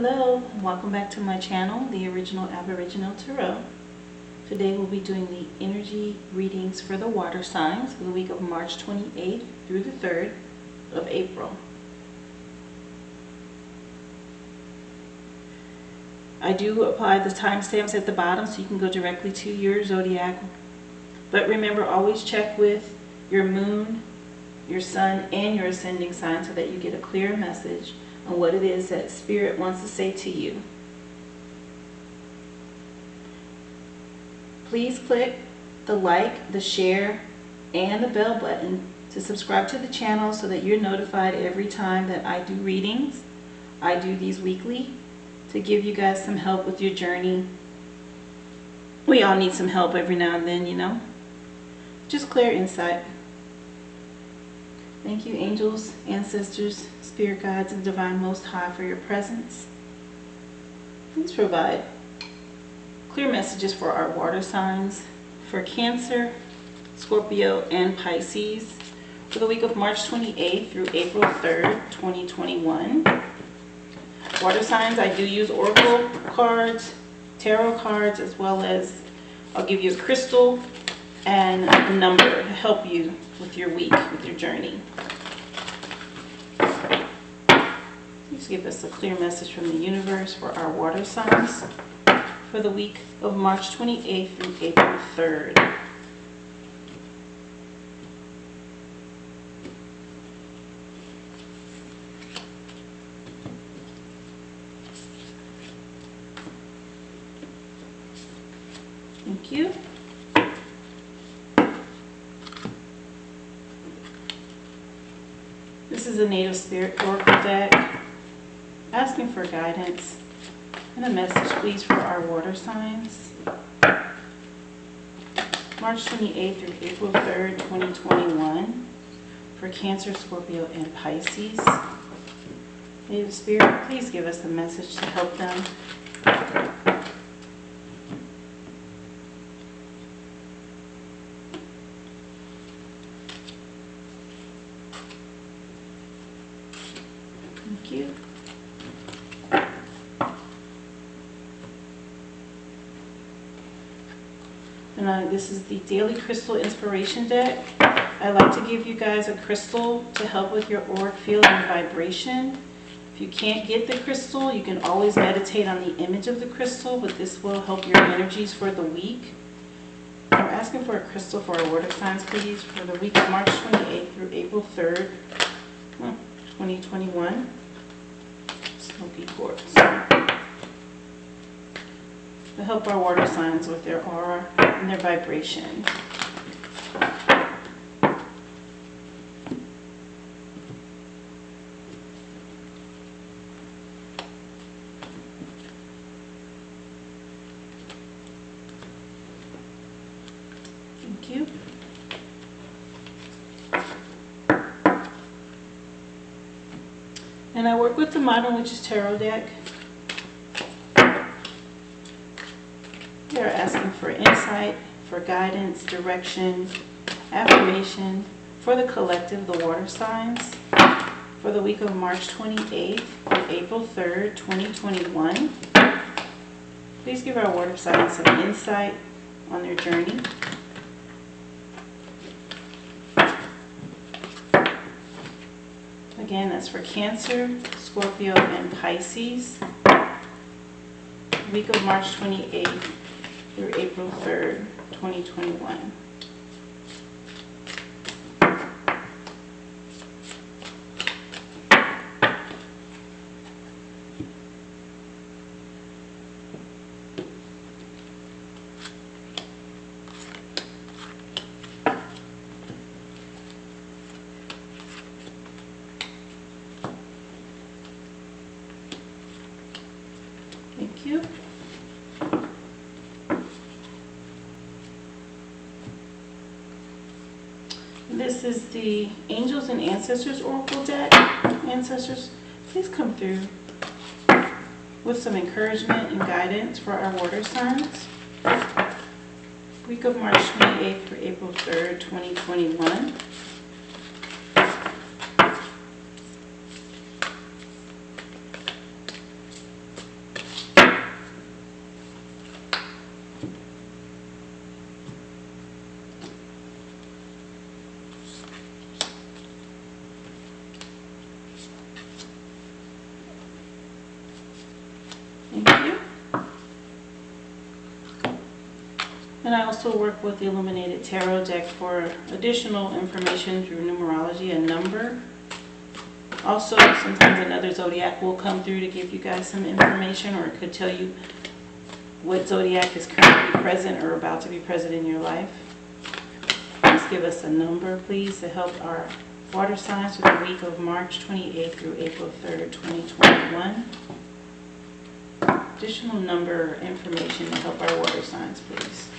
Hello, and welcome back to my channel, The Original Aboriginal Tarot. Today we'll be doing the energy readings for the water signs for the week of March 28th through the 3rd of April. I do apply the timestamps at the bottom so you can go directly to your zodiac. But remember, always check with your moon, your sun, and your ascending sign so that you get a clear message on what it is that Spirit wants to say to you. Please click the like, the share, and the bell button to subscribe to the channel so that you're notified every time that I do readings. I do these weekly to give you guys some help with your journey. We all need some help every now and then, you know. Just clear insight. Thank you, angels, ancestors, spirit guides, and divine most high for your presence. Please provide clear messages for our water signs for Cancer, Scorpio, and Pisces for the week of March 28th through April 3rd, 2021. Water signs, I do use oracle cards, tarot cards, as well as I'll give you a crystal and a number to help you with your week, with your journey. Please give us a clear message from the universe for our water signs for the week of March 28th through April 3rd. Thank you. This is a Native Spirit Oracle deck, asking for guidance and a message, please, for our water signs. March 28th through April 3rd, 2021, for Cancer, Scorpio, and Pisces. Native Spirit, please give us a message to help them. Thank you. And this is the Daily Crystal Inspiration deck. I like to give you guys a crystal to help with your auric field and vibration. If you can't get the crystal, you can always meditate on the image of the crystal, but this will help your energies for the week. I'm asking for a crystal for our water signs, please, for the week of March 28th through April 3rd, 2021. Smoky quartz. To help our water signs with their aura and their vibration. Thank you. And I work with the Modern Witches Tarot deck. They're asking for insight, for guidance, direction, affirmation for the collective, the water signs, for the week of March 28th through April 3rd, 2021. Please give our water signs some insight on their journey. Again, that's for Cancer, Scorpio, and Pisces. Week of March 28th through April 3rd, 2021. Thank you. This is the Angels and Ancestors Oracle deck. Ancestors, please come through with some encouragement and guidance for our water signs. Week of March 28th through April 3rd, 2021. And I also work with the Illuminated Tarot deck for additional information through numerology and number. Also, sometimes another zodiac will come through to give you guys some information, or it could tell you what zodiac is currently present or about to be present in your life. Please give us a number, please, to help our water signs for the week of March 28th through April 3rd, 2021. Additional number information to help our water signs, please.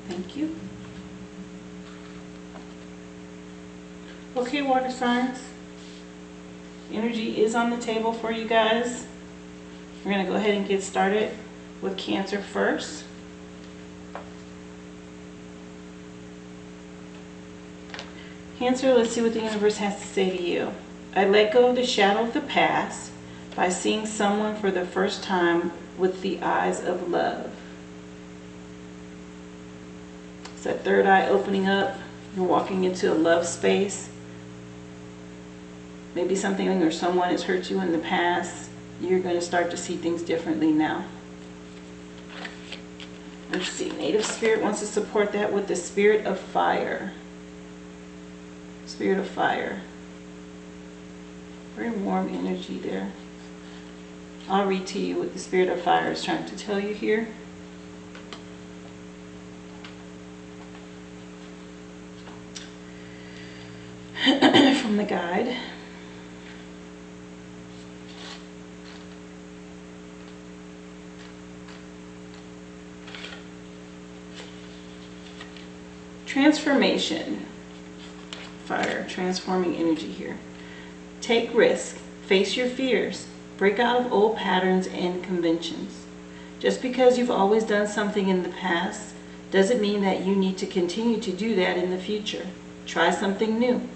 Thank you. Okay, water signs. Energy is on the table for you guys. We're going to go ahead and get started with Cancer first. Cancer, let's see what the universe has to say to you. I let go of the shadow of the past by seeing someone for the first time with the eyes of love. It's that third eye opening up. You're walking into a love space. Maybe something or someone has hurt you in the past. You're going to start to see things differently now. Let's see. Native Spirit wants to support that with the Spirit of Fire. Spirit of Fire. Very warm energy there. I'll read to you what the Spirit of Fire is trying to tell you here. From the guide. Transformation. Fire, transforming energy here. Take risk, face your fears, break out of old patterns and conventions. Just because you've always done something in the past doesn't mean that you need to continue to do that in the future. Try something new.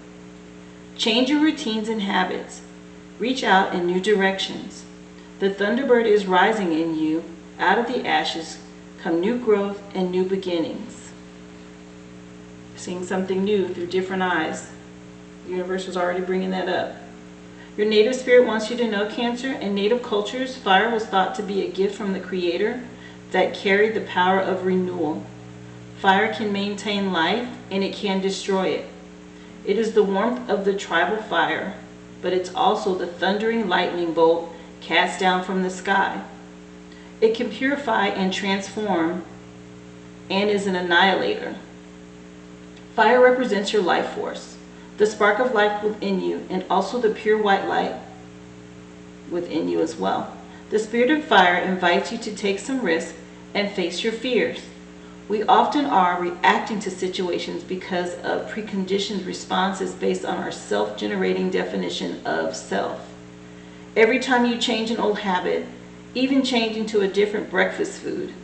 Change your routines and habits. Reach out in new directions. The Thunderbird is rising in you. Out of the ashes come new growth and new beginnings. Seeing something new through different eyes. The universe was already bringing that up. Your native spirit wants you to know, Cancer, in native cultures, fire was thought to be a gift from the Creator that carried the power of renewal. Fire can maintain life and it can destroy it. It is the warmth of the tribal fire, but it's also the thundering lightning bolt cast down from the sky. It can purify and transform and is an annihilator. Fire represents your life force, the spark of life within you, and also the pure white light within you as well. The Spirit of Fire invites you to take some risk and face your fears. We often are reacting to situations because of preconditioned responses based on our self-generating definition of self. Every time you change an old habit, even changing to a different breakfast food,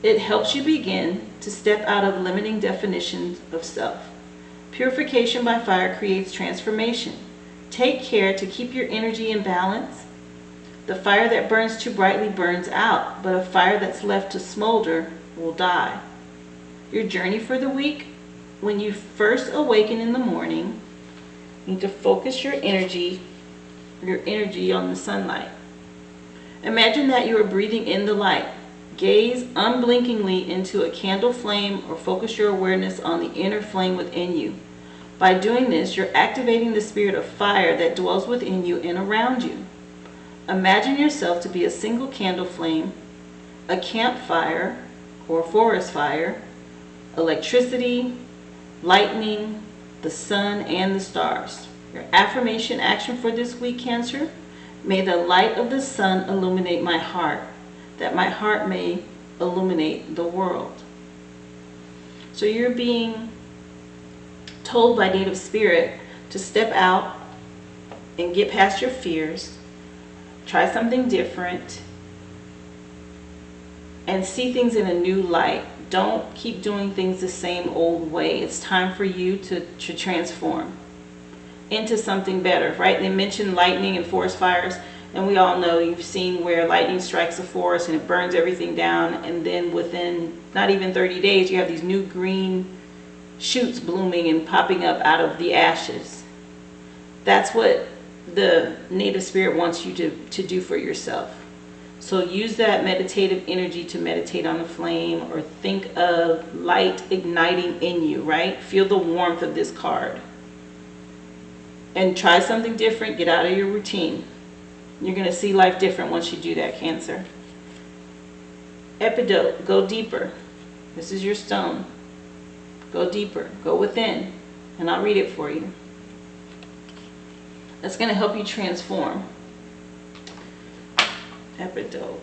it helps you begin to step out of limiting definitions of self. Purification by fire creates transformation. Take care to keep your energy in balance. The fire that burns too brightly burns out, but a fire that's left to smolder will die. Your journey for the week: when you first awaken in the morning, you need to focus your energy on the sunlight. Imagine that you are breathing in the light. Gaze unblinkingly into a candle flame or focus your awareness on the inner flame within you. By doing this, you're activating the spirit of fire that dwells within you and around you. Imagine yourself to be a single candle flame, a campfire or forest fire, electricity, lightning, the sun, and the stars. Your affirmation action for this week, Cancer: may the light of the sun illuminate my heart, that my heart may illuminate the world. So you're being told by Native Spirit to step out and get past your fears, try something different, and see things in a new light. Don't keep doing things the same old way. It's time for you to transform. into something better, right? They mentioned lightning and forest fires, and we all know, you've seen where lightning strikes a forest and it burns everything down, and then within not even 30 days you have these new green shoots blooming and popping up out of the ashes. That's what the native spirit wants you to do for yourself. So use that meditative energy to meditate on the flame, or think of light igniting in you, right? Feel the warmth of this card. And try something different. Get out of your routine. You're going to see life different once you do that, Cancer. Epidote, go deeper. This is your stone. Go deeper. Go within. And I'll read it for you. That's going to help you transform. Epidote.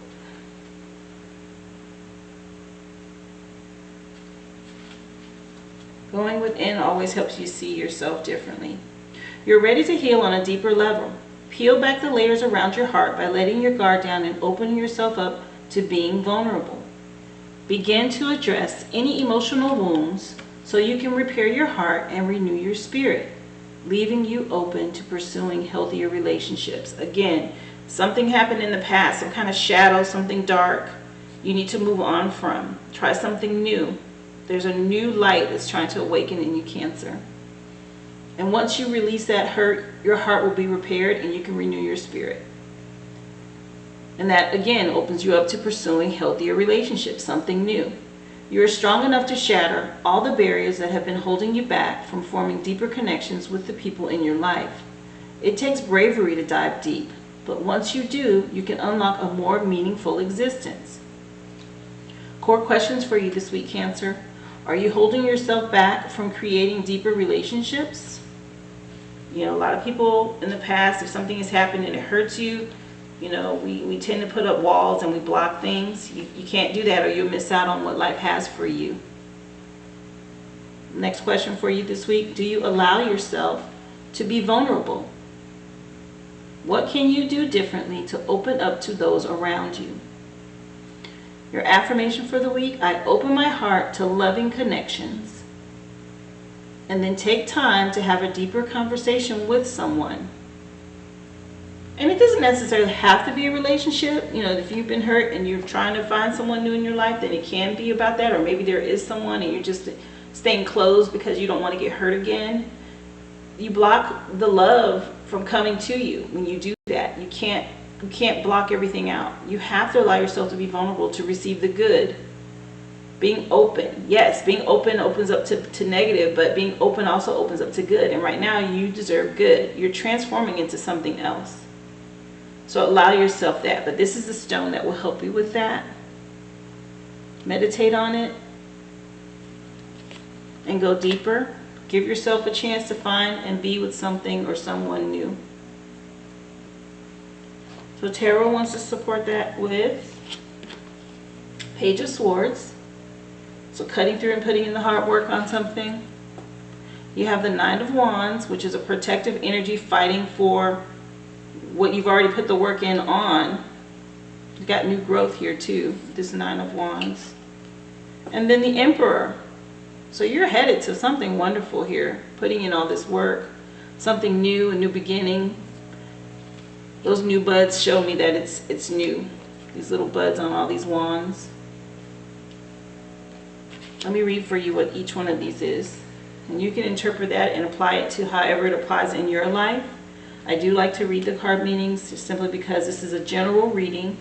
Going within always helps you see yourself differently. You're ready to heal on a deeper level. Peel back the layers around your heart by letting your guard down and opening yourself up to being vulnerable. Begin to address any emotional wounds so you can repair your heart and renew your spirit, leaving you open to pursuing healthier relationships. Again, something happened in the past, some kind of shadow, something dark you need to move on from. Try something new. There's a new light that's trying to awaken in you, Cancer. And once you release that hurt, your heart will be repaired and you can renew your spirit. And that, again, opens you up to pursuing healthier relationships, something new. You are strong enough to shatter all the barriers that have been holding you back from forming deeper connections with the people in your life. It takes bravery to dive deep, but once you do, you can unlock a more meaningful existence. Core questions for you this week, Cancer. Are you holding yourself back from creating deeper relationships? You know, a lot of people in the past, if something has happened and it hurts you, you know, we tend to put up walls and we block things. You can't do that, or you'll miss out on what life has for you. Next question for you this week. Do you allow yourself to be vulnerable? What can you do differently to open up to those around you? Your affirmation for the week: I open my heart to loving connections. And then take time to have a deeper conversation with someone. And it doesn't necessarily have to be a relationship. You know, if you've been hurt and you're trying to find someone new in your life, then it can be about that. Or maybe there is someone and you're just staying closed because you don't want to get hurt again. You block the love from coming to you when you do that. You can't block everything out. You have to allow yourself to be vulnerable to receive the good. Being open. Yes, being open opens up to negative, but being open also opens up to good. And right now you deserve good. You're transforming into something else. So allow yourself that. But this is the stone that will help you with that. Meditate on it and go deeper. Give yourself a chance to find and be with something or someone new. So Tarot wants to support that with Page of Swords. So cutting through and putting in the hard work on something. You have the Nine of Wands, which is a protective energy fighting for what you've already put the work in on. You've got new growth here too, this Nine of Wands. And then the Emperor. So you're headed to something wonderful here, putting in all this work. Something new, a new beginning. Those new buds show me that it's new. These little buds on all these wands. Let me read for you what each one of these is. And you can interpret that and apply it to however it applies in your life. I do like to read the card meanings just simply because this is a general reading.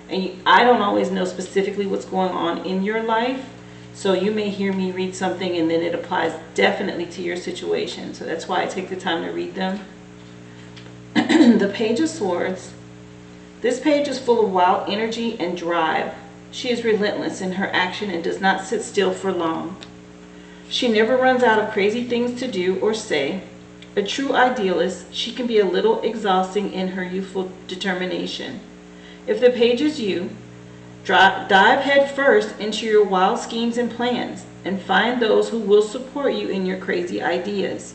And I don't always know specifically what's going on in your life. So you may hear me read something and then it applies definitely to your situation. So that's why I take the time to read them. The Page of Swords. This page is full of wild energy and drive. She is relentless in her action and does not sit still for long. She never runs out of crazy things to do or say. A true idealist, she can be a little exhausting in her youthful determination. If the page is you, dive head first into your wild schemes and plans and find those who will support you in your crazy ideas.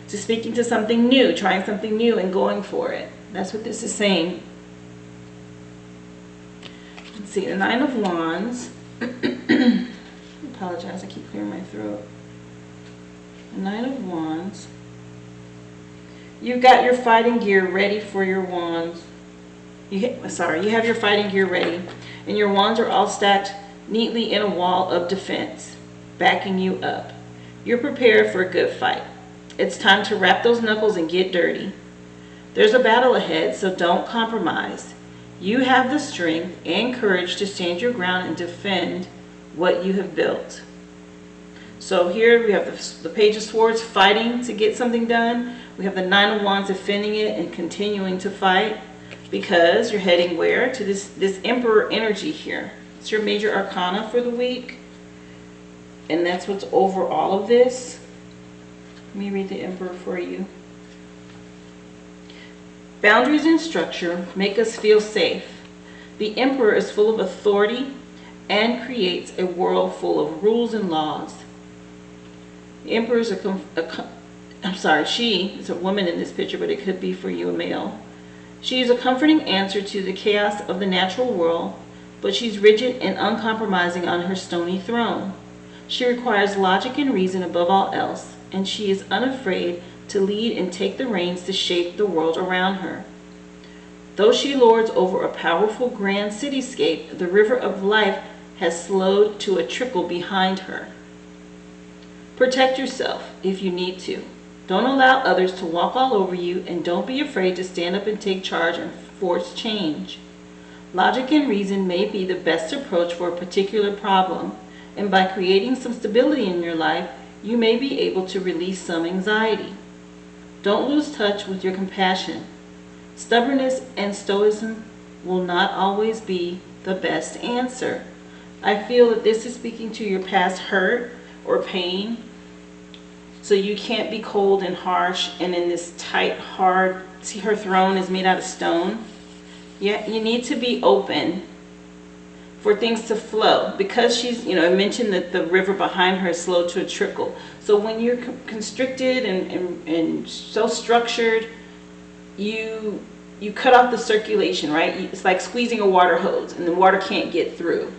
So speaking to something new, trying something new and going for it. That's what this is saying. Let's see, the Nine of Wands. I apologize, I keep clearing my throat. The Nine of Wands. You've got your fighting gear ready for your wands. You have your fighting gear ready, and your wands are all stacked neatly in a wall of defense, backing you up. You're prepared for a good fight. It's time to wrap those knuckles and get dirty. There's a battle ahead, so don't compromise. You have the strength and courage to stand your ground and defend what you have built. So here we have the Page of Swords fighting to get something done. We have the Nine of Wands defending it and continuing to fight, because you're heading where? To this Emperor energy here. It's your major arcana for the week. And that's what's over all of this. Let me read the Emperor for you. Boundaries and structure make us feel safe. The Emperor is full of authority and creates a world full of rules and laws. The Emperor is she is a woman in this picture, but it could be for you, a male. She is a comforting answer to the chaos of the natural world, but she's rigid and uncompromising on her stony throne. She requires logic and reason above all else, and she is unafraid to lead and take the reins to shape the world around her. Though she lords over a powerful grand cityscape, the river of life has slowed to a trickle behind her. Protect yourself if you need to. Don't allow others to walk all over you, and don't be afraid to stand up and take charge and force change. Logic and reason may be the best approach for a particular problem, and by creating some stability in your life, you may be able to release some anxiety. Don't lose touch with your compassion. Stubbornness and stoicism will not always be the best answer. I feel that this is speaking to your past hurt or pain. So you can't be cold and harsh and in this tight, hard, see her throne is made out of stone. Yeah, you need to be open for things to flow, because she's, I mentioned that the river behind her is slow to a trickle. So when you're constricted and so structured, you cut off the circulation, right? It's like squeezing a water hose and the water can't get through.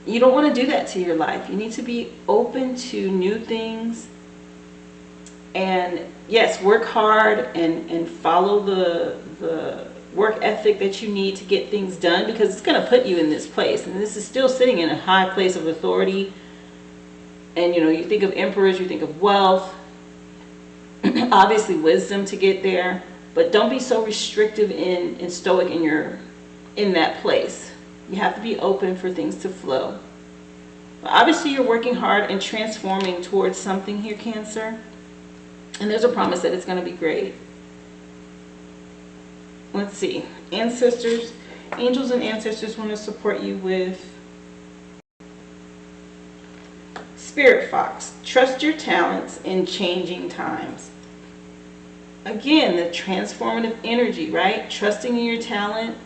You don't want to do that to your life. You need to be open to new things. And yes, work hard and follow the work ethic that you need to get things done, because it's going to put you in this place. And this is still sitting in a high place of authority. And you think of emperors, you think of wealth, obviously wisdom to get there. But don't be so restrictive and stoic in that place. You have to be open for things to flow. Obviously, you're working hard and transforming towards something here, Cancer. And there's a promise that it's going to be great. Let's see. Ancestors, angels and ancestors want to support you with Spirit Fox. Trust your talents in changing times. Again, the transformative energy, right? Trusting in your talent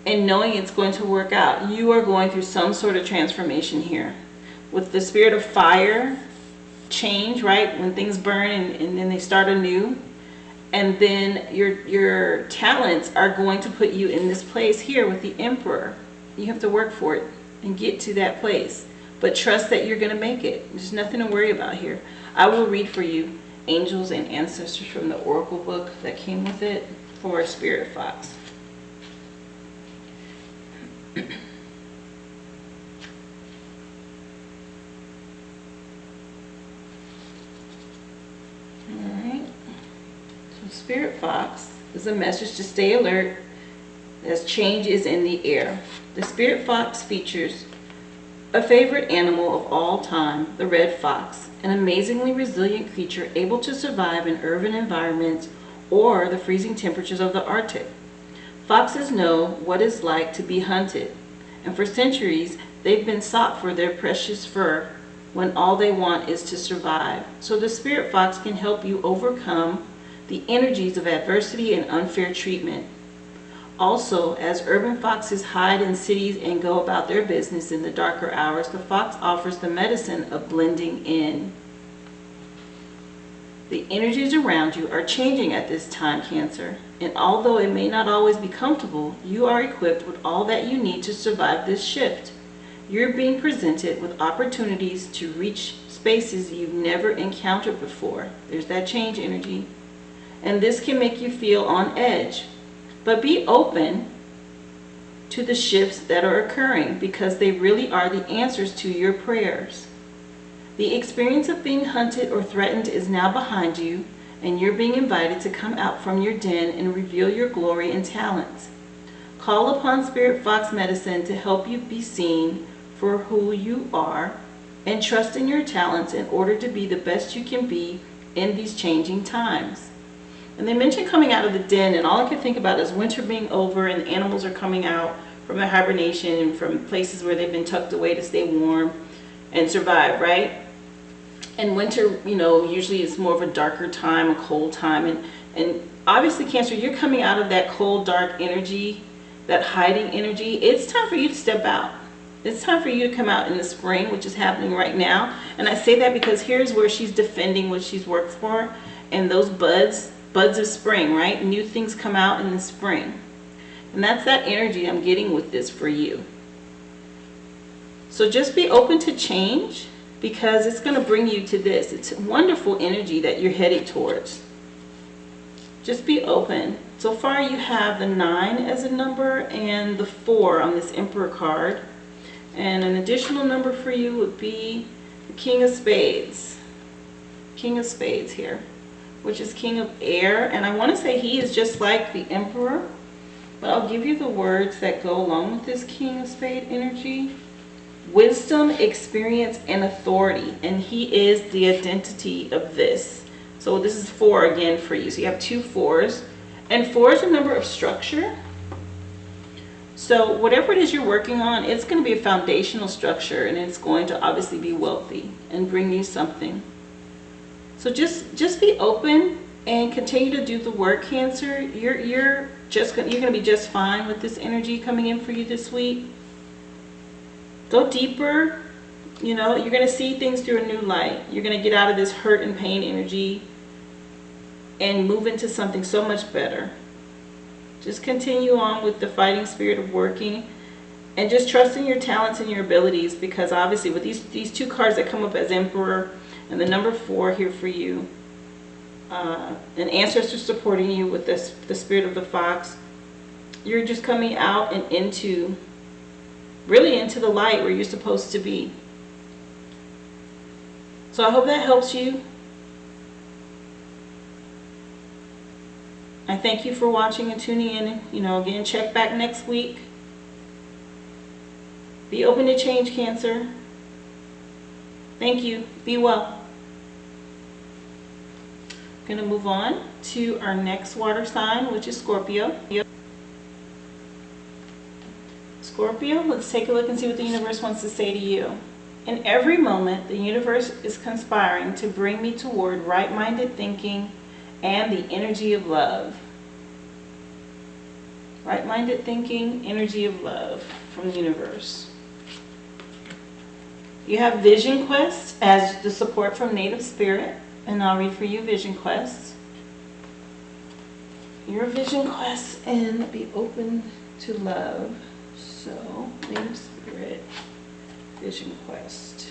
and knowing it's going to work out. You are going through some sort of transformation here. With the Spirit of Fire, change, right? When things burn and then they start anew. And then your talents are going to put you in this place here with the Emperor. You have to work for it and get to that place. But trust that you're going to make it. There's nothing to worry about here. I will read for you angels and ancestors from the Oracle book that came with it for Spirit Fox. Spirit Fox is a message to stay alert as change is in the air. The Spirit Fox features a favorite animal of all time, the red fox, an amazingly resilient creature able to survive in urban environments or the freezing temperatures of the Arctic. Foxes know what it's like to be hunted, and for centuries they've been sought for their precious fur when all they want is to survive. So the Spirit Fox can help you overcome the energies of adversity and unfair treatment. Also, as urban foxes hide in cities and go about their business in the darker hours, the fox offers the medicine of blending in. The energies around you are changing at this time, Cancer, and although it may not always be comfortable, you are equipped with all that you need to survive this shift. You're being presented with opportunities to reach spaces you've never encountered before. There's that change energy. and this can make you feel on edge. But be open to the shifts that are occurring, because they really are the answers to your prayers. The experience of being hunted or threatened is now behind you, and you're being invited to come out from your den and reveal your glory and talents. Call upon Spirit Fox Medicine to help you be seen for who you are, and trust in your talents in order to be the best you can be in these changing times. And they mentioned coming out of the den, and all I could think about is winter being over and the animals are coming out from their hibernation and from places where they've been tucked away to stay warm and survive, right? And winter, usually is more of a darker time, a cold time. And obviously, Cancer, you're coming out of that cold, dark energy, that hiding energy. It's time for you to step out. It's time for you to come out in the spring, which is happening right now. And I say that because here's where she's defending what she's worked for. And those buds of spring, right? New things come out in the spring. And that's that energy I'm getting with this for you. So just be open to change, because it's going to bring you to this. It's wonderful energy that you're headed towards. Just be open. So far you have the 9 as a number and the 4 on this Emperor card. And an additional number for you would be the King of Spades. King of Spades here, which is King of Air. And I want to say he is just like the Emperor, but I'll give you the words that go along with this King of Spade energy. Wisdom, experience, and authority. And he is the identity of this. So this is 4 again for you. So you have 2 4s. And 4 is a number of structure. So whatever it is you're working on, it's going to be a foundational structure, and it's going to obviously be wealthy and bring you something. So just be open and continue to do the work, Cancer. You're going to be just fine with this energy coming in for you this week. Go deeper. You're going to see things through a new light. You're going to get out of this hurt and pain energy and move into something so much better. Just continue on with the fighting spirit of working, and just trusting your talents and your abilities, because obviously with these 2 cards that come up as Emperor and the number 4 here for you, an ancestor supporting you with the spirit of the fox, you're just coming out and really into the light where you're supposed to be. So I hope that helps you. I thank you for watching and tuning in. Again, check back next week. Be open to change, Cancer. Thank you. Be well. I'm going to move on to our next water sign, which is Scorpio. Scorpio, let's take a look and see what the universe wants to say to you. In every moment, the universe is conspiring to bring me toward right-minded thinking and the energy of love. Right-minded thinking, energy of love from the universe. You have Vision Quest as the support from Native Spirit, and I'll read for you Vision Quest. Your Vision Quest and be open to love. So, Native Spirit, Vision Quest.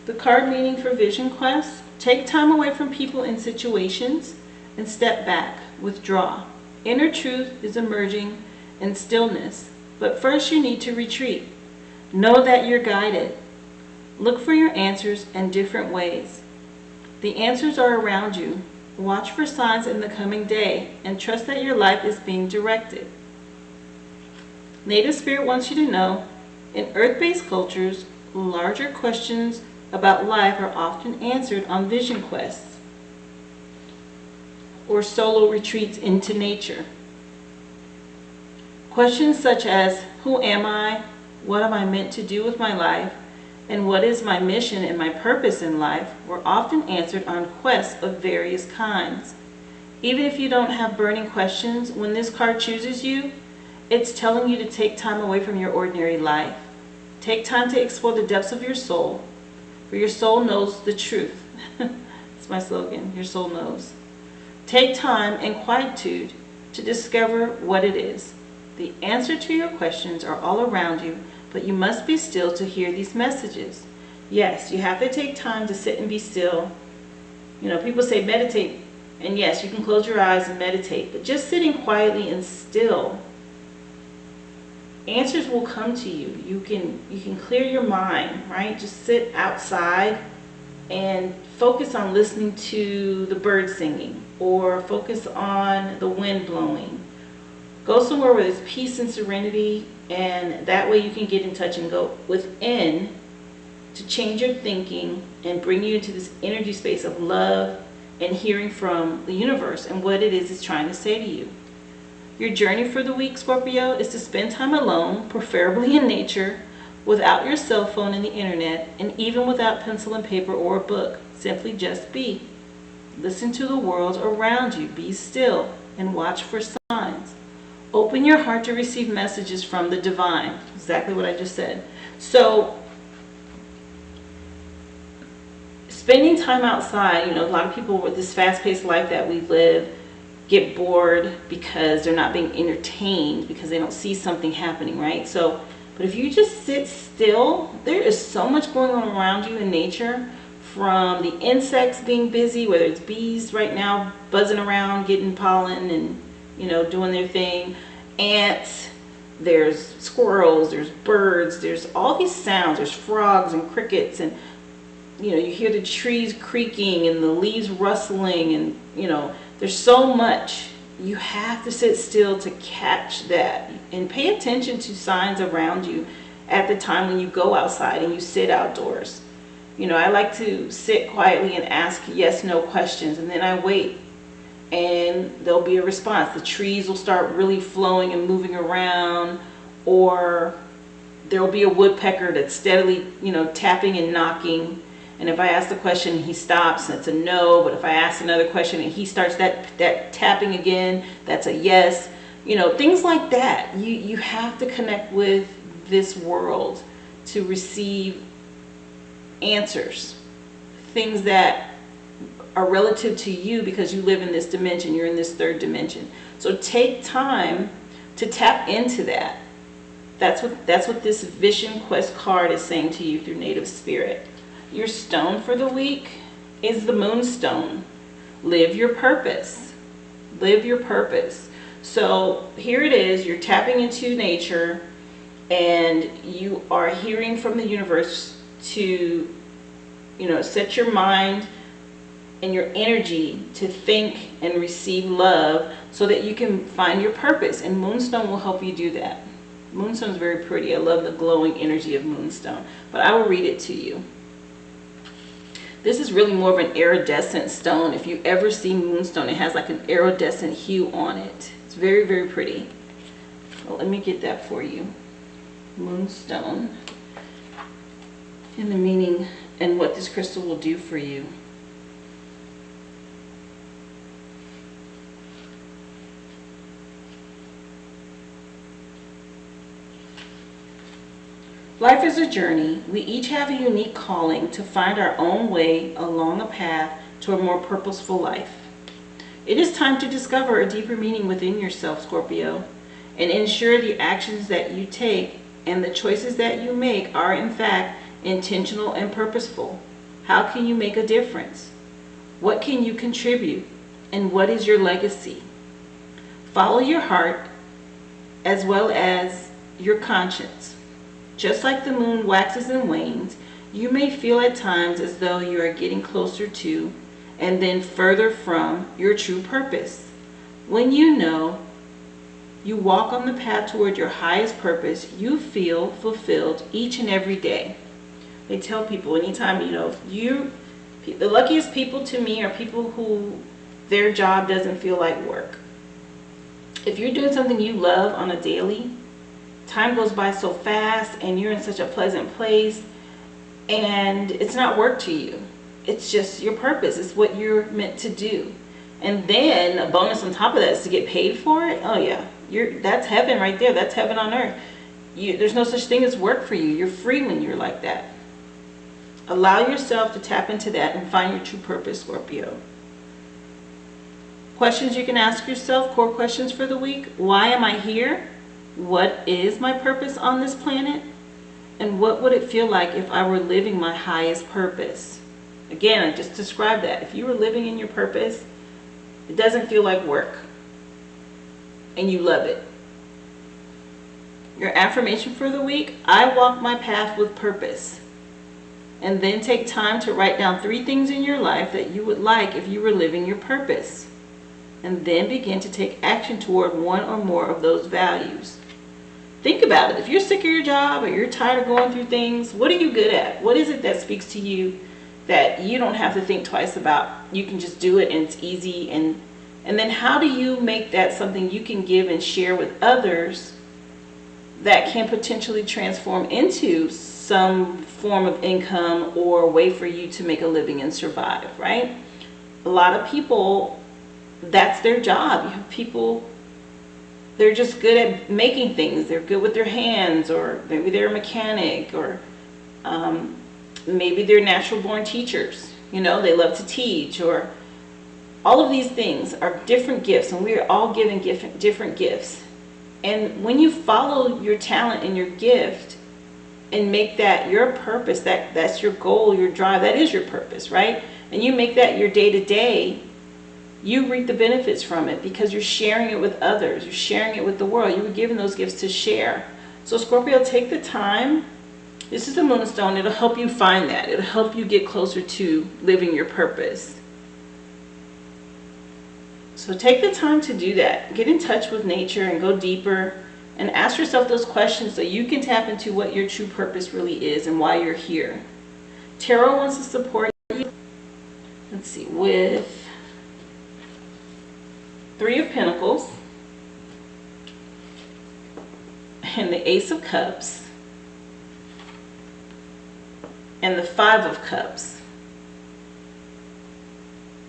The card meaning for Vision Quest: take time away from people and situations and step back, withdraw. Inner truth is emerging in stillness, but first you need to retreat. Know that you're guided. Look for your answers in different ways. The answers are around you. Watch for signs in the coming day and trust that your life is being directed. Native Spirit wants you to know, in earth-based cultures, larger questions about life are often answered on vision quests or solo retreats into nature. Questions such as, who am I? What am I meant to do with my life? And what is my mission and my purpose in life were often answered on quests of various kinds. Even if you don't have burning questions, when this card chooses you, it's telling you to take time away from your ordinary life. Take time to explore the depths of your soul, for your soul knows the truth. That's my slogan, your soul knows. Take time and quietude to discover what it is. The answer to your questions are all around you, but you must be still to hear these messages. Yes, you have to take time to sit and be still. You know, people say meditate, and yes, you can close your eyes and meditate, but just sitting quietly and still, answers will come to you. You can clear your mind, right? Just sit outside and focus on listening to the birds singing, or focus on the wind blowing. Go somewhere where there's peace and serenity, and that way you can get in touch and go within to change your thinking and bring you into this energy space of love and hearing from the universe and what it is it's trying to say to you. Your journey for the week, Scorpio, is to spend time alone, preferably in nature, without your cell phone and the internet, and even without pencil and paper or a book. Simply just be. Listen to the world around you. Be still and watch for signs. Open your heart to receive messages from the divine. Exactly what I just said. So, spending time outside, you know, a lot of people with this fast-paced life that we live get bored because they're not being entertained, because they don't see something happening, right? So, but if you just sit still, there is so much going on around you in nature, from the insects being busy, whether it's bees right now buzzing around, getting pollen and, you know, doing their thing, ants, there's squirrels, there's birds, there's all these sounds, there's frogs and crickets, and, you know, you hear the trees creaking and the leaves rustling, and, you know, there's so much. You have to sit still to catch that and pay attention to signs around you at the time when you go outside and you sit outdoors. You know, I like to sit quietly and ask yes/no questions, and then I wait, and there'll be a response. The trees will start really flowing and moving around, or there'll be a woodpecker that's steadily, you know, tapping and knocking. And if I ask the question, he stops, that's a no. But if I ask another question and he starts that tapping again, that's a yes. You know, things like that. You have to connect with this world to receive answers. Things that are relative to you because you live in this dimension. You're in this third dimension. So take time to tap into that. That's what this Vision Quest card is saying to you through Native Spirit. Your stone for the week is the Moonstone. Live your purpose. Live your purpose. So here it is. You're tapping into nature, and you are hearing from the universe to, you know, set your mind and your energy to think and receive love so that you can find your purpose. And Moonstone will help you do that. Moonstone is very pretty. I love the glowing energy of Moonstone. But I will read it to you. This is really more of an iridescent stone. If you ever see Moonstone, it has like an iridescent hue on it. It's very, very pretty. Well, let me get that for you. Moonstone. And the meaning and what this crystal will do for you. Life is a journey. We each have a unique calling to find our own way along a path to a more purposeful life. It is time to discover a deeper meaning within yourself, Scorpio, and ensure the actions that you take and the choices that you make are in fact intentional and purposeful. How can you make a difference? What can you contribute? And what is your legacy? Follow your heart as well as your conscience. Just like the moon waxes and wanes, you may feel at times as though you are getting closer to and then further from your true purpose. When you know you walk on the path toward your highest purpose, you feel fulfilled each and every day. They tell people anytime, you know, the luckiest people to me are people who their job doesn't feel like work. If you're doing something you love on a daily, time goes by so fast and you're in such a pleasant place and it's not work to you. It's just your purpose. It's what you're meant to do. And then a bonus on top of that is to get paid for it. Oh yeah, that's heaven right there. That's heaven on earth. There's no such thing as work for you. You're free when you're like that. Allow yourself to tap into that and find your true purpose, Scorpio. Questions you can ask yourself, core questions for the week. Why am I here? what is my purpose on this planet? And what would it feel like if I were living my highest purpose? Again, I just described that. If you were living in your purpose, it doesn't feel like work. And you love it. Your affirmation for the week: I walk my path with purpose. And then take time to write down 3 things in your life that you would like if you were living your purpose. And then begin to take action toward one or more of those values. Think about it. If you're sick of your job or you're tired of going through things, what are you good at? What is it that speaks to you that you don't have to think twice about? You can just do it and it's easy. And then how do you make that something you can give and share with others that can potentially transform into some form of income or a way for you to make a living and survive, right? A lot of people, that's their job. You have people, they're just good at making things. They're good with their hands, or maybe they're a mechanic, or maybe they're natural born teachers. You know, they love to teach, or all of these things are different gifts, and we are all given different gifts. And when you follow your talent and your gift and make that your purpose, that's your goal, your drive, that is your purpose, right? And you make that your day-to-day, you reap the benefits from it because you're sharing it with others. You're sharing it with the world. You were given those gifts to share. So Scorpio, take the time. This is the Moonstone. It'll help you find that. It'll help you get closer to living your purpose. So take the time to do that. Get in touch with nature and go deeper and ask yourself those questions so you can tap into what your true purpose really is and why you're here. Tarot wants to support you. Let's see, with 3 of Pentacles and the Ace of Cups and the 5 of Cups.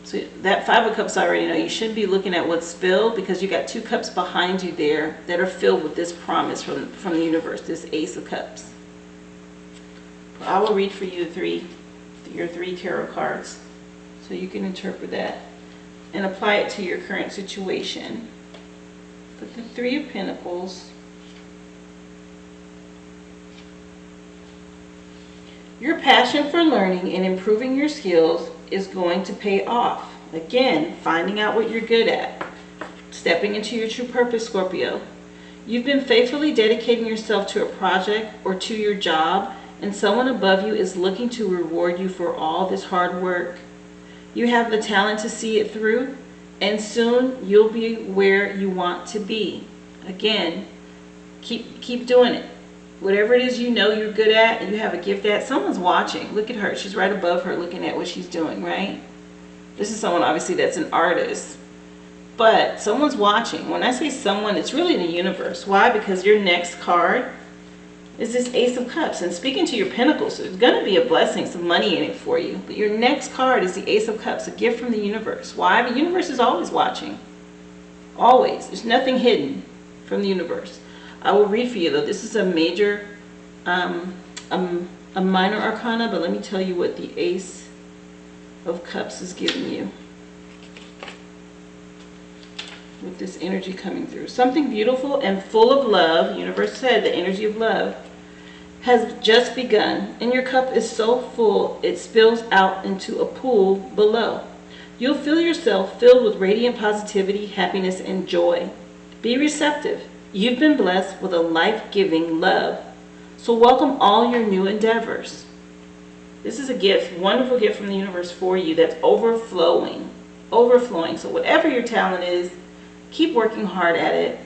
So that 5 of Cups, I already know. You should be looking at what's filled because you got 2 cups behind you there that are filled with this promise from the universe, this Ace of Cups. I will read for you your 3 tarot cards so you can interpret that and apply it to your current situation. But the 3 of Pentacles, your passion for learning and improving your skills is going to pay off. Again, finding out what you're good at. Stepping into your true purpose, Scorpio. You've been faithfully dedicating yourself to a project or to your job, and someone above you is looking to reward you for all this hard work. You have the talent to see it through, and soon you'll be where you want to be. Again, keep doing it. Whatever it is you know you're good at and you have a gift at, someone's watching. Look at her. She's right above her looking at what she's doing, right? This is someone obviously that's an artist. But someone's watching. When I say someone, it's really the universe. Why? Because your next card is this Ace of Cups. And speaking to your Pentacles, so there's going to be a blessing, some money in it for you. But your next card is the Ace of Cups, a gift from the universe. Why? The universe is always watching. Always. There's nothing hidden from the universe. I will read for you, though. This is a major, a minor arcana, but let me tell you what the Ace of Cups is giving you with this energy coming through. Something beautiful and full of love, the universe said, the energy of love, has just begun, and your cup is so full it spills out into a pool below. You'll feel yourself filled with radiant positivity, happiness, and joy. Be receptive. You've been blessed with a life-giving love. So welcome all your new endeavors. This is a gift, wonderful gift from the universe for you that's overflowing. Overflowing. So whatever your talent is, keep working hard at it.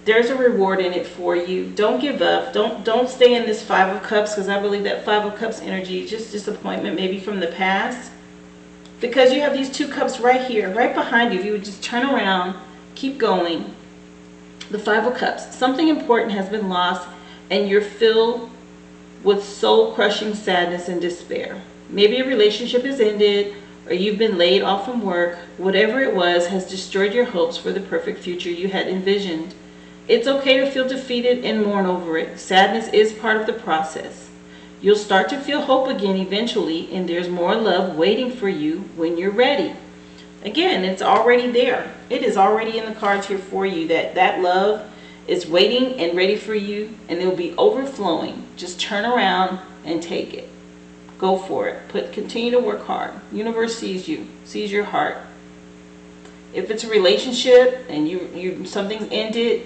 There's a reward in it for you. Don't give up. Don't stay in this 5 of Cups, because I believe that 5 of Cups energy is just disappointment maybe from the past. Because you have these 2 cups right here, right behind you. If you would just turn around, keep going. The 5 of Cups. Something important has been lost and you're filled with soul-crushing sadness and despair. Maybe a relationship has ended or you've been laid off from work. Whatever it was has destroyed your hopes for the perfect future you had envisioned. It's okay to feel defeated and mourn over it. Sadness is part of the process. You'll start to feel hope again eventually, and there's more love waiting for you when you're ready. Again, it's already there. It is already in the cards here for you, that love It's waiting and ready for you, and it will be overflowing. Just turn around and take it. Go for it. Continue to work hard. Universe sees you, sees your heart. If it's a relationship and something's ended,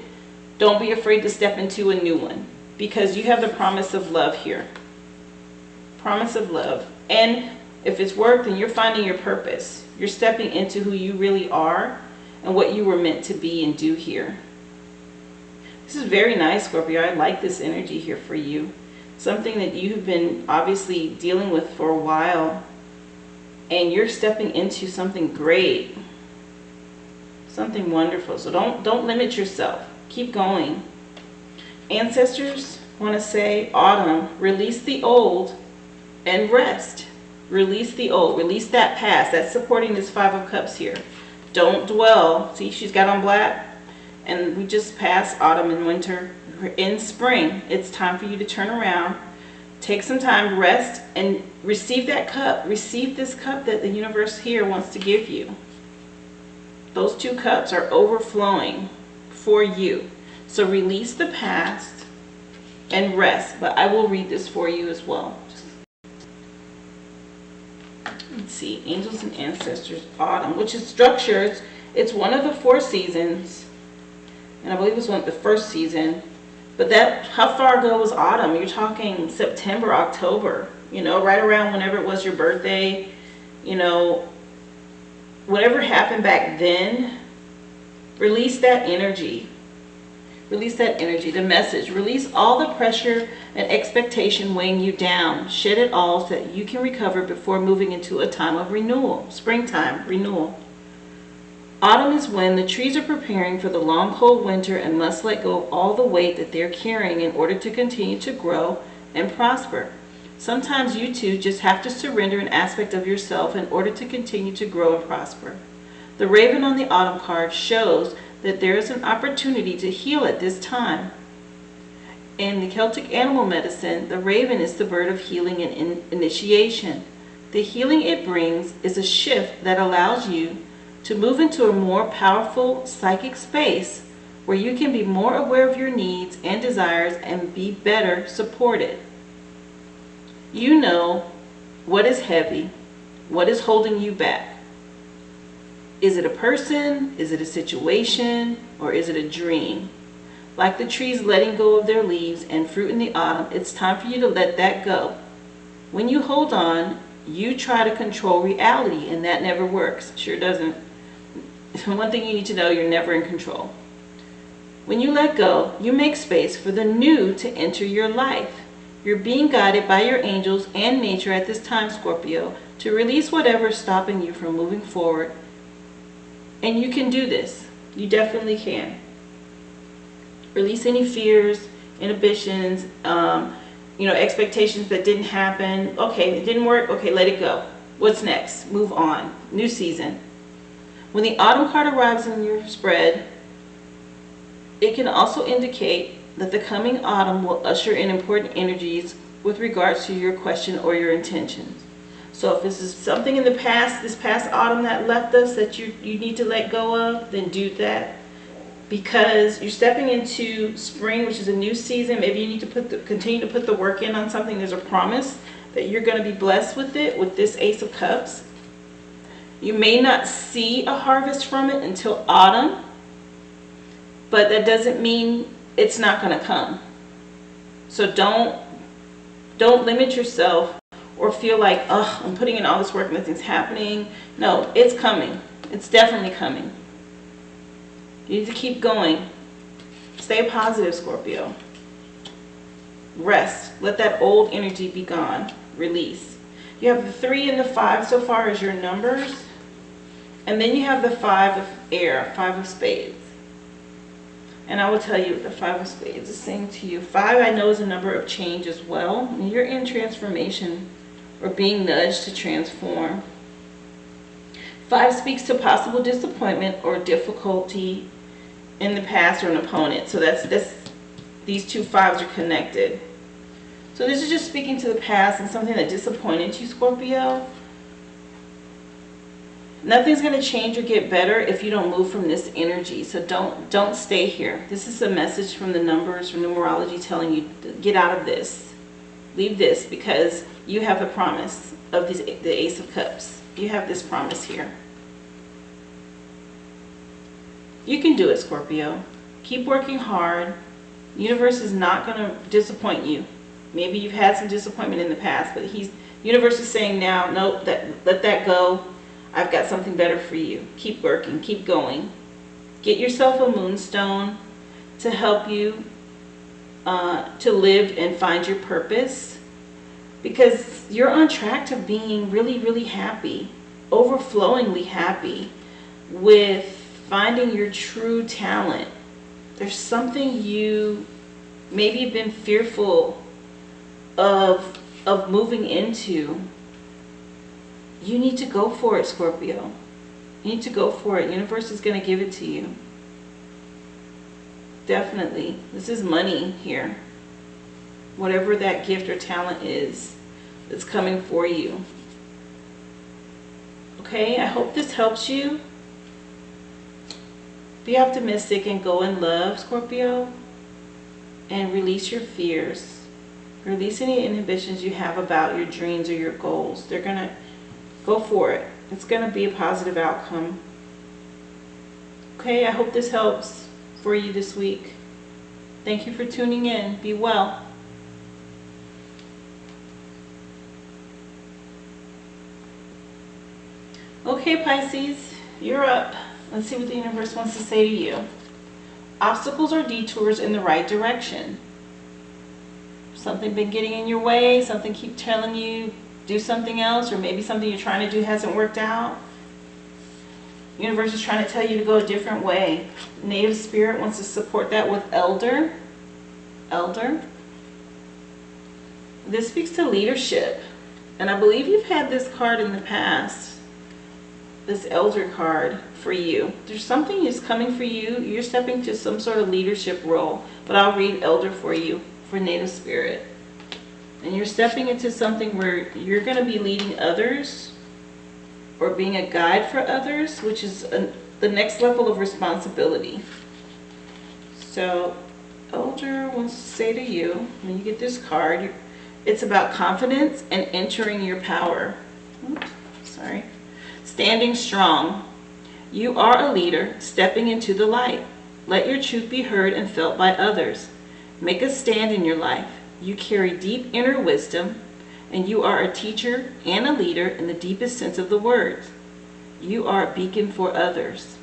don't be afraid to step into a new one, because you have the promise of love here. Promise of love. And if it's work, then you're finding your purpose. You're stepping into who you really are and what you were meant to be and do here. This is very nice, Scorpio. I like this energy here for you. Something that you have been obviously dealing with for a while, and you're stepping into something great, something wonderful. So don't limit yourself. Keep going. Ancestors want to say, autumn, release the old and rest. Release the old. Release that past. That's supporting this Five of Cups here. Don't dwell. See, she's got on black. And we just passed autumn and winter. We're in spring. It's time for you to turn around. Take some time, rest, and receive that cup. Receive this cup that the universe here wants to give you. Those two cups are overflowing for you. So release the past and rest. But I will read this for you as well. Let's see. Angels and ancestors. Autumn, which is structures. It's one of the 4 seasons. And I believe it was the first season. But how far ago was autumn? You're talking September, October. Right around whenever it was your birthday. Whatever happened back then, release that energy. Release that energy, the message. Release all the pressure and expectation weighing you down. Shed it all so that you can recover before moving into a time of renewal. Springtime, renewal. Autumn is when the trees are preparing for the long cold winter and must let go of all the weight that they're carrying in order to continue to grow and prosper. Sometimes you too just have to surrender an aspect of yourself in order to continue to grow and prosper. The raven on the autumn card shows that there is an opportunity to heal at this time. In the Celtic animal medicine, the raven is the bird of healing and initiation. The healing it brings is a shift that allows you to move into a more powerful psychic space where you can be more aware of your needs and desires and be better supported. You know what is heavy, what is holding you back. Is it a person? Is it a situation? Or is it a dream? Like the trees letting go of their leaves and fruit in the autumn, it's time for you to let that go. When you hold on, you try to control reality, and that never works. Sure doesn't. One thing you need to know, you're never in control. When you let go, you make space for the new to enter your life. You're being guided by your angels and nature at this time, Scorpio, to release whatever is stopping you from moving forward. And you can do this. You definitely can. Release any fears, inhibitions, expectations that didn't happen. Okay, it didn't work. Okay, let it go. What's next? Move on. New season. When the autumn card arrives in your spread, it can also indicate that the coming autumn will usher in important energies with regards to your question or your intentions. So if this is something in the past, this past autumn that left us that you need to let go of, then do that. Because you're stepping into spring, which is a new season. Maybe you need to continue to put the work in on something. There's a promise that you're going to be blessed with it, with this Ace of Cups. You may not see a harvest from it until autumn, but that doesn't mean it's not going to come. So don't limit yourself or feel like, oh, I'm putting in all this work, nothing's happening. No, it's coming. It's definitely coming. You need to keep going. Stay positive, Scorpio. Rest. Let that old energy be gone. Release. You have the 3 and the 5 so far as your numbers. And then you have the 5 of air, 5 of spades. And I will tell you, the 5 of spades is saying to you, 5 I know is a number of change as well. And you're in transformation or being nudged to transform. 5 speaks to possible disappointment or difficulty in the past or an opponent. So these two 5s are connected. So this is just speaking to the past and something that disappointed you, Scorpio. Nothing's going to change or get better if you don't move from this energy. So don't stay here. This is a message from the numbers, from numerology, telling you to get out of this. Leave this, because you have the promise of the Ace of Cups. You have this promise here. You can do it, Scorpio. Keep working hard. The universe is not going to disappoint you. Maybe you've had some disappointment in the past, but universe is saying now, nope, let that go. I've got something better for you. Keep working, keep going. Get yourself a moonstone to help you to live and find your purpose, because you're on track to being really, really happy, overflowingly happy with finding your true talent. There's something you maybe have been fearful of moving into. You need to go for it, Scorpio. You need to go for it. Universe is going to give it to you. Definitely. This is money here. Whatever that gift or talent is, it's coming for you. Okay, I hope this helps you. Be optimistic and go in love, Scorpio. And release your fears. Release any inhibitions you have about your dreams or your goals. They're going to go for it. It's going to be a positive outcome. Okay, I hope this helps for you this week. Thank you for tuning in. Be well. Okay, Pisces, you're up. Let's see what the universe wants to say to you. Obstacles or detours in the right direction. Something been getting in your way, something keep telling you do something else, or maybe something you're trying to do hasn't worked out. Universe is trying to tell you to go a different way. Native spirit wants to support that with elder. This speaks to leadership. And I believe you've had this card in the past. This elder card for you. There's something that's coming for you. You're stepping to some sort of leadership role. But I'll read elder for you, for native spirit. And you're stepping into something where you're going to be leading others or being a guide for others, which is the next level of responsibility. So elder wants to say to you, when you get this card, it's about confidence and entering your power. Oops, sorry. Standing strong. You are a leader stepping into the light. Let your truth be heard and felt by others. Make a stand in your life. You carry deep inner wisdom, and you are a teacher and a leader in the deepest sense of the word. You are a beacon for others.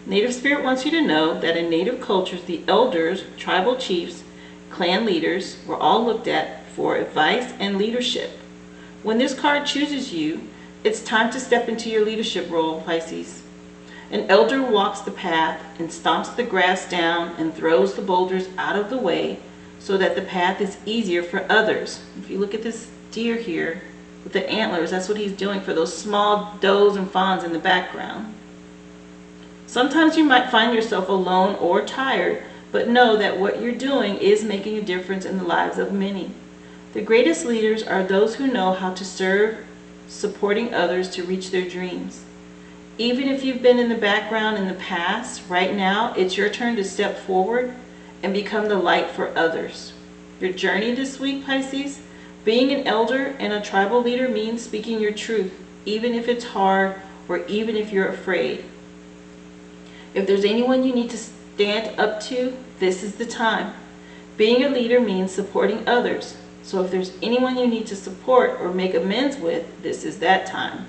Native Spirit wants you to know that in Native cultures, the elders, tribal chiefs, clan leaders were all looked at for advice and leadership. When this card chooses you, it's time to step into your leadership role, Pisces. An elder walks the path and stomps the grass down and throws the boulders out of the way so that the path is easier for others. If you look at this deer here with the antlers, that's what he's doing for those small does and fawns in the background. Sometimes you might find yourself alone or tired, but know that what you're doing is making a difference in the lives of many. The greatest leaders are those who know how to serve, supporting others to reach their dreams. Even if you've been in the background in the past, right now it's your turn to step forward and become the light for others. Your journey this week, Pisces, being an elder and a tribal leader means speaking your truth, even if it's hard or even if you're afraid. If there's anyone you need to stand up to, this is the time. Being a leader means supporting others. So if there's anyone you need to support or make amends with, this is that time.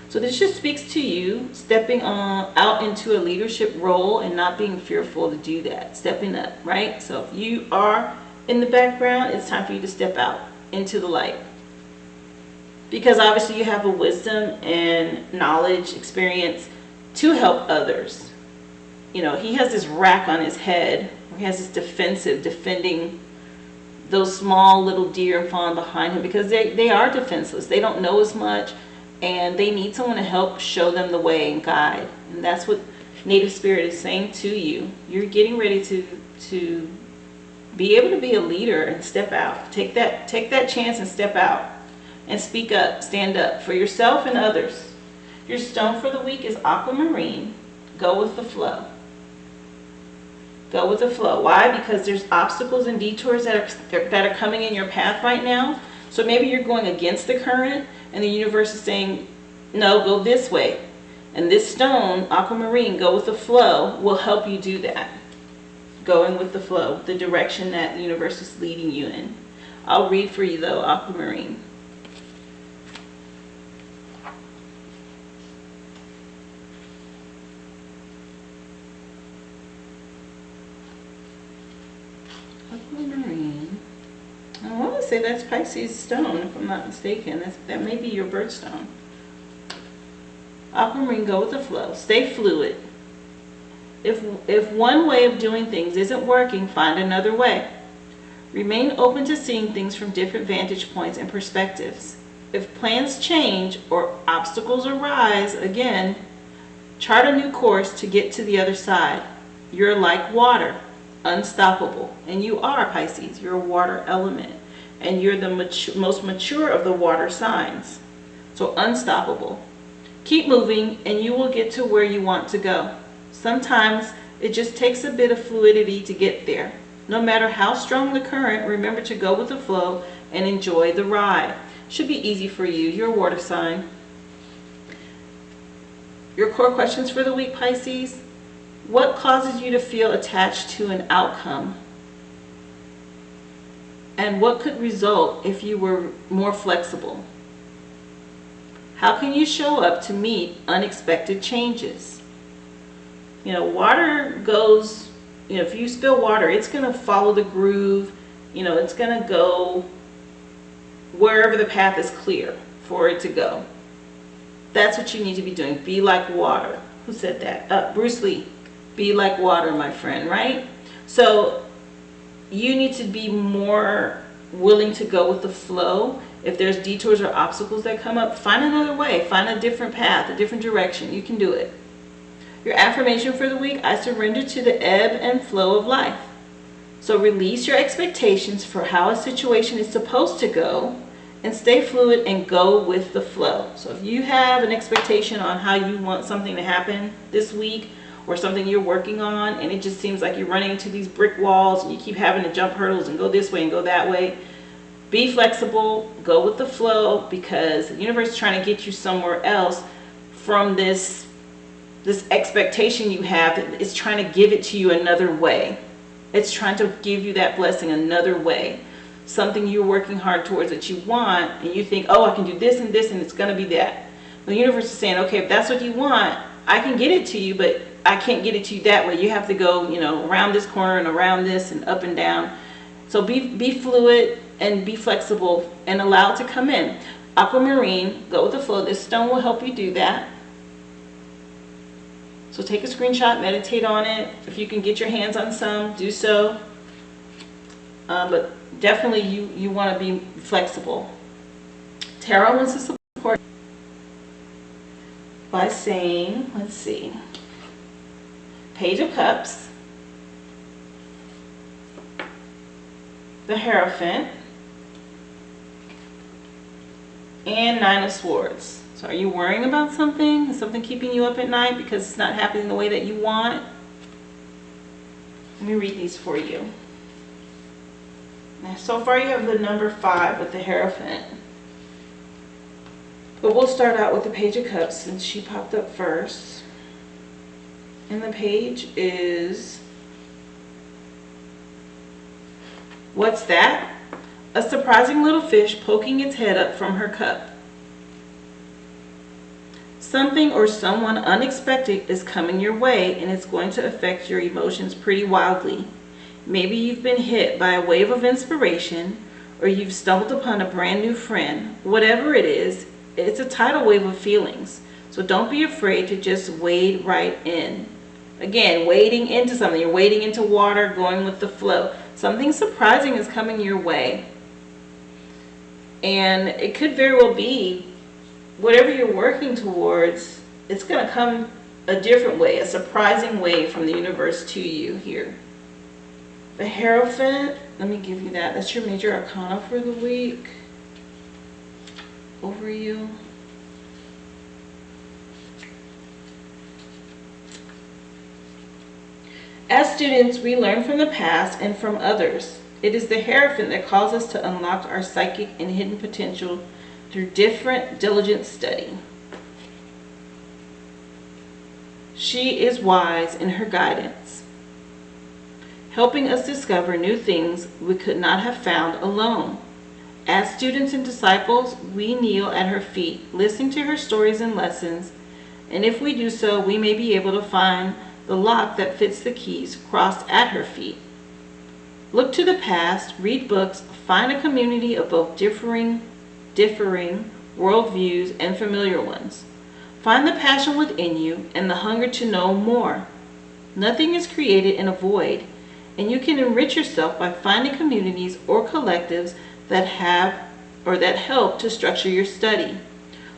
So this just speaks to you stepping out into a leadership role and not being fearful to do that. Stepping up, right? So if you are in the background, it's time for you to step out into the light. Because obviously you have a wisdom and knowledge, experience to help others. You know, he has this rack on his head where he has this defending those small little deer and fawn behind him, because they are defenseless. They don't know as much, and they need someone to help show them the way and guide. And that's what Native Spirit is saying to you. You're getting ready to be able to be a leader and step out. Take that chance and step out. and speak up, stand up for yourself and others. Your stone for the week is aquamarine. Go with the flow. Go with the flow. Why? Because there's obstacles and detours that are coming in your path right now. So maybe you're going against the current and the universe is saying, no, go this way. And this stone, aquamarine, go with the flow, will help you do that. Going with the flow, the direction that the universe is leading you in. I'll read for you though, aquamarine. Aquamarine. I want to say that's Pisces stone, if I'm not mistaken. That may be your birthstone. Aquamarine, go with the flow. Stay fluid. If one way of doing things isn't working, find another way. Remain open to seeing things from different vantage points and perspectives. If plans change or obstacles arise, again, chart a new course to get to the other side. You're like water, unstoppable. And you are, Pisces. You're a water element. And you're the most mature of the water signs. So unstoppable. Keep moving and you will get to where you want to go. Sometimes it just takes a bit of fluidity to get there. No matter how strong the current, remember to go with the flow and enjoy the ride. Should be easy for you. You're a water sign. Your core questions for the week, Pisces. What causes you to feel attached to an outcome? And what could result if you were more flexible? How can you show up to meet unexpected changes? You know, water goes, if you spill water, it's going to follow the groove. It's going to go wherever the path is clear for it to go. That's what you need to be doing. Be like water. Who said that? Bruce Lee. Be like water, my friend, right? So you need to be more willing to go with the flow. If there's detours or obstacles that come up, find another way. Find a different path, a different direction. You can do it. Your affirmation for the week, I surrender to the ebb and flow of life. So release your expectations for how a situation is supposed to go and stay fluid and go with the flow. So if you have an expectation on how you want something to happen this week or something you're working on and it just seems like you're running into these brick walls and you keep having to jump hurdles and go this way and go that way, be flexible, go with the flow, because the universe is trying to get you somewhere else from this expectation you have. It's trying to give it to you another way. It's trying to give you that blessing another way. Something you're working hard towards that you want, and you think, oh, I can do this and this, and it's going to be that. The universe is saying, okay, if that's what you want, I can get it to you, but I can't get it to you that way. You have to go, around this corner and around this and up and down. So be fluid and be flexible and allow it to come in. Aquamarine, go with the flow. This stone will help you do that. So take a screenshot, meditate on it. If you can get your hands on some, do so. But definitely you want to be flexible. Tarot wants to support by saying, let's see, Page of Cups, the Hierophant, and Nine of Swords. So are you worrying about something? Is something keeping you up at night because it's not happening the way that you want? Let me read these for you. Now, so far you have the number 5 with the Hierophant. But we'll start out with the Page of Cups since she popped up first. And the page is, what's that? A surprising little fish poking its head up from her cup. Something or someone unexpected is coming your way and it's going to affect your emotions pretty wildly. Maybe you've been hit by a wave of inspiration or you've stumbled upon a brand new friend. Whatever it is, it's a tidal wave of feelings. So don't be afraid to just wade right in. Again, wading into something. You're wading into water, going with the flow. Something surprising is coming your way. And it could very well be whatever you're working towards, it's going to come a different way, a surprising way from the universe to you here. The Hierophant, let me give you that. That's your major arcana for the week. over you. As students, we learn from the past and from others. It is the Hierophant that calls us to unlock our psychic and hidden potential through different, diligent study. She is wise in her guidance, helping us discover new things we could not have found alone. As students and disciples, we kneel at her feet, listening to her stories and lessons, and if we do so, we may be able to find the lock that fits the keys crossed at her feet. Look to the past, read books, find a community of both differing worldviews and familiar ones. Find the passion within you and the hunger to know more. Nothing is created in a void, and you can enrich yourself by finding communities or collectives that help to structure your study.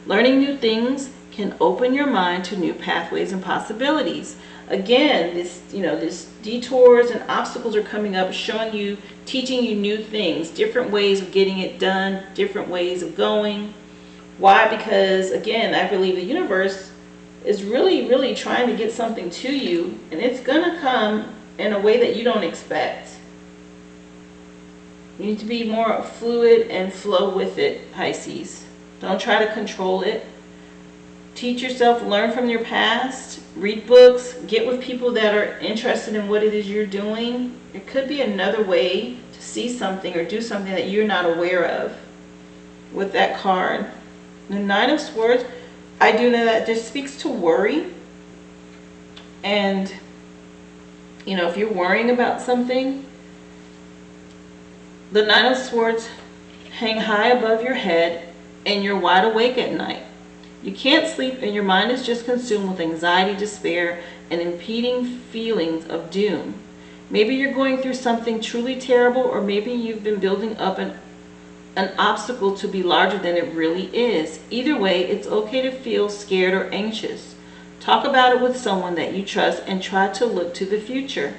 Learning new things can open your mind to new pathways and possibilities. Again, this detours and obstacles are coming up, showing you, teaching you new things, different ways of getting it done, different ways of going. Why? Because, again, I believe the universe is really, really trying to get something to you, and it's going to come in a way that you don't expect. You need to be more fluid and flow with it, Pisces. Don't try to control it. Teach yourself, learn from your past, read books, get with people that are interested in what it is you're doing. It could be another way to see something or do something that you're not aware of with that card. The Nine of Swords, I do know that just speaks to worry. And, if you're worrying about something, the Nine of Swords hang high above your head and you're wide awake at night. You can't sleep and your mind is just consumed with anxiety, despair, and impeding feelings of doom. Maybe you're going through something truly terrible, or maybe you've been building up an obstacle to be larger than it really is. Either way, it's okay to feel scared or anxious. Talk about it with someone that you trust and try to look to the future.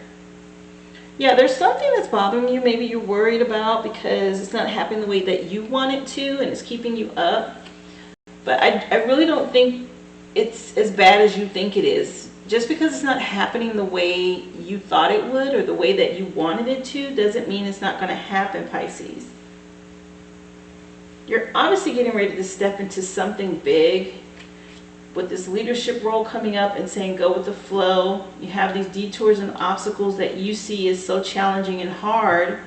Yeah, there's something that's bothering you. Maybe you're worried about because it's not happening the way that you want it to and it's keeping you up. But I really don't think it's as bad as you think it is. Just because it's not happening the way you thought it would or the way that you wanted it to doesn't mean it's not going to happen, Pisces. You're obviously getting ready to step into something big with this leadership role coming up and saying go with the flow. You have these detours and obstacles that you see as so challenging and hard,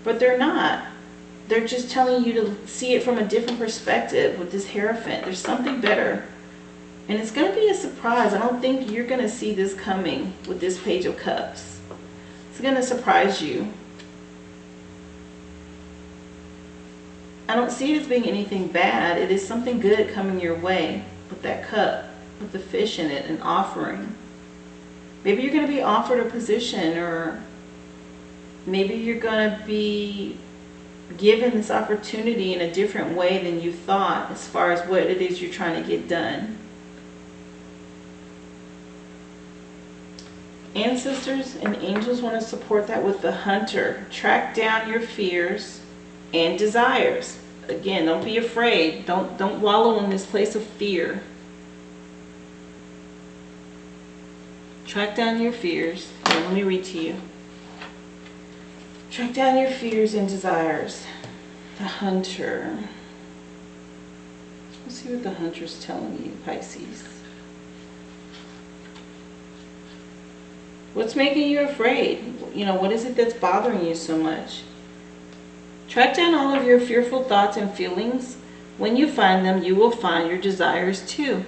but they're not. They're just telling you to see it from a different perspective with this Hierophant. There's something better. And it's going to be a surprise. I don't think you're going to see this coming with this Page of Cups. It's going to surprise you. I don't see it as being anything bad. It is something good coming your way with that cup, with the fish in it, an offering. Maybe you're going to be offered a position, or maybe you're going to be given this opportunity in a different way than you thought as far as what it is you're trying to get done. Ancestors and angels want to support that with the Hunter. Track down your fears and desires. Again, don't be afraid. Don't wallow in this place of fear. Track down your fears. Here, let me read to you. Track down your fears and desires. The Hunter. Let's see what the Hunter's telling you, Pisces. What's making you afraid? What is it that's bothering you so much? Track down all of your fearful thoughts and feelings. When you find them, you will find your desires too.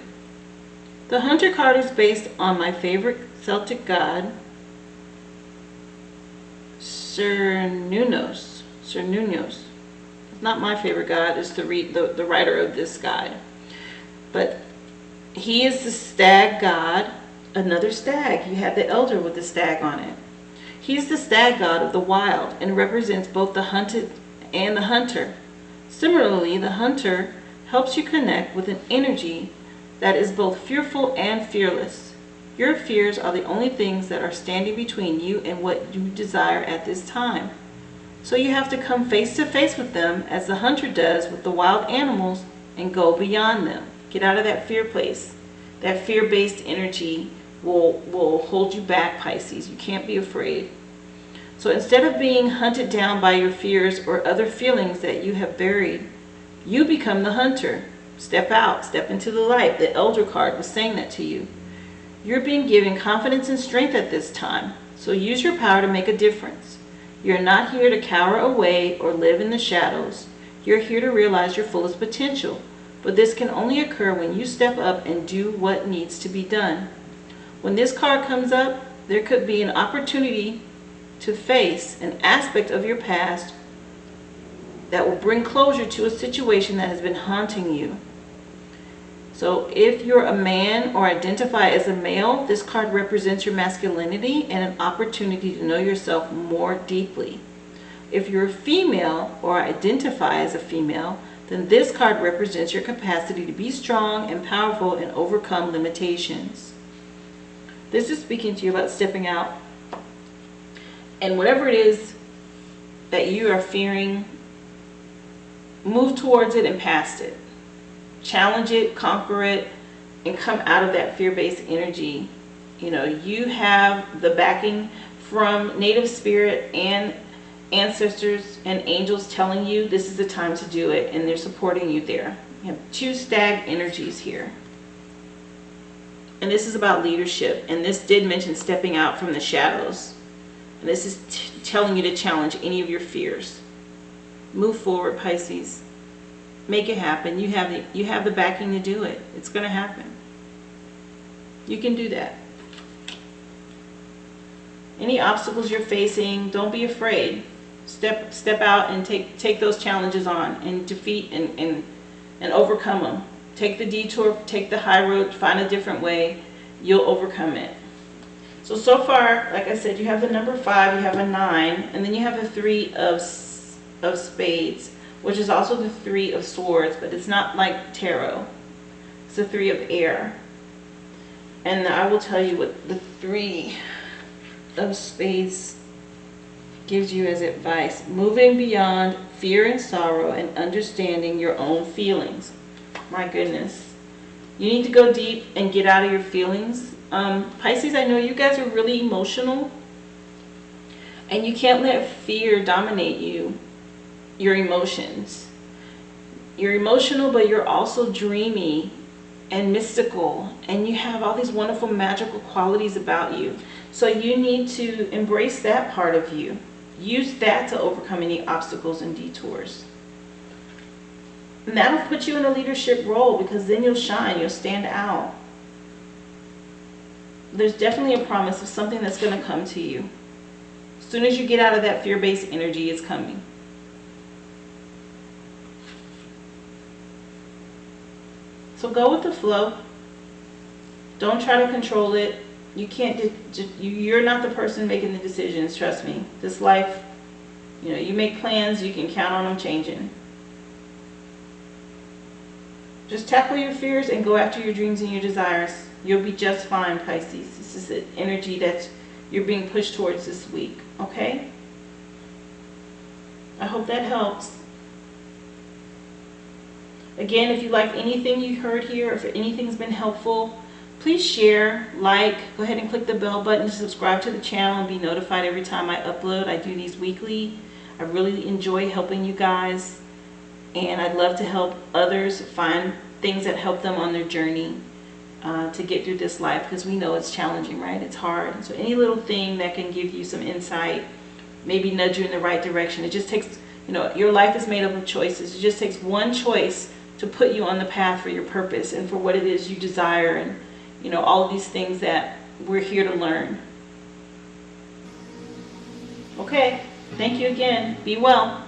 The Hunter card is based on my favorite Celtic god, Cernunnos. It's not my favorite god, it's the writer of this guide. But he is the stag god. Another stag. You have the elder with the stag on it. He's the stag god of the wild and represents both the hunted and the hunter. Similarly, the Hunter helps you connect with an energy that is both fearful and fearless. Your fears are the only things that are standing between you and what you desire at this time. So you have to come face to face with them as the Hunter does with the wild animals and go beyond them. Get out of that fear place. That fear-based energy will hold you back, Pisces. You can't be afraid. So instead of being hunted down by your fears or other feelings that you have buried, you become the hunter. Step out, step into the light. The Elder card was saying that to you. You're being given confidence and strength at this time. So use your power to make a difference. You're not here to cower away or live in the shadows. You're here to realize your fullest potential. But this can only occur when you step up and do what needs to be done. When this card comes up, there could be an opportunity to face an aspect of your past that will bring closure to a situation that has been haunting you. So if you're a man or identify as a male, this card represents your masculinity and an opportunity to know yourself more deeply. If you're a female or identify as a female, then this card represents your capacity to be strong and powerful and overcome limitations. This is speaking to you about stepping out. And whatever it is that you are fearing, move towards it and past it. Challenge it, conquer it, and come out of that fear-based energy. You know, you have the backing from native spirit and ancestors and angels telling you this is the time to do it, and they're supporting you there. You have two stag energies here. And this is about leadership, and this did mention stepping out from the shadows. And this is telling you to challenge any of your fears. Move forward, Pisces. Make it happen. You have the backing to do it. It's going to happen. You can do that. Any obstacles you're facing, don't be afraid. Step out and take those challenges on and defeat and overcome them. Take the detour, take the high road, find a different way. You'll overcome it. So far, like I said, you have the number 5, you have a 9, and then you have the 3 of spades, which is also the 3 of swords, but it's not like tarot. It's the 3 of air. And I will tell you what the 3 of spades gives you as advice. Moving beyond fear and sorrow and understanding your own feelings. My goodness. You need to go deep and get out of your feelings. Pisces, I know you guys are really emotional, and you can't let fear dominate you, your emotions. You're emotional, but you're also dreamy and mystical, and you have all these wonderful magical qualities about you. So you need to embrace that part of you. Use that to overcome any obstacles and detours. And that'll put you in a leadership role, because then you'll shine, you'll stand out. There's definitely a promise of something that's going to come to you. As soon as you get out of that fear-based energy, it's coming. So go with the flow. Don't try to control it. You can't. You're not the person making the decisions. Trust me. This life, you make plans. You can count on them changing. Just tackle your fears and go after your dreams and your desires. You'll be just fine, Pisces. This is the energy that you're being pushed towards this week. Okay? I hope that helps. Again, if you like anything you heard here, if anything's been helpful, please share, like, go ahead and click the bell button to subscribe to the channel and be notified every time I upload. I do these weekly. I really enjoy helping you guys, and I'd love to help others find things that help them on their journey to get through this life, because we know it's challenging, right? It's hard. So any little thing that can give you some insight, maybe nudge you in the right direction. It just takes, your life is made up of choices. It just takes one choice to put you on the path for your purpose and for what it is you desire, and all of these things that we're here to learn. Okay, thank you again. Be well.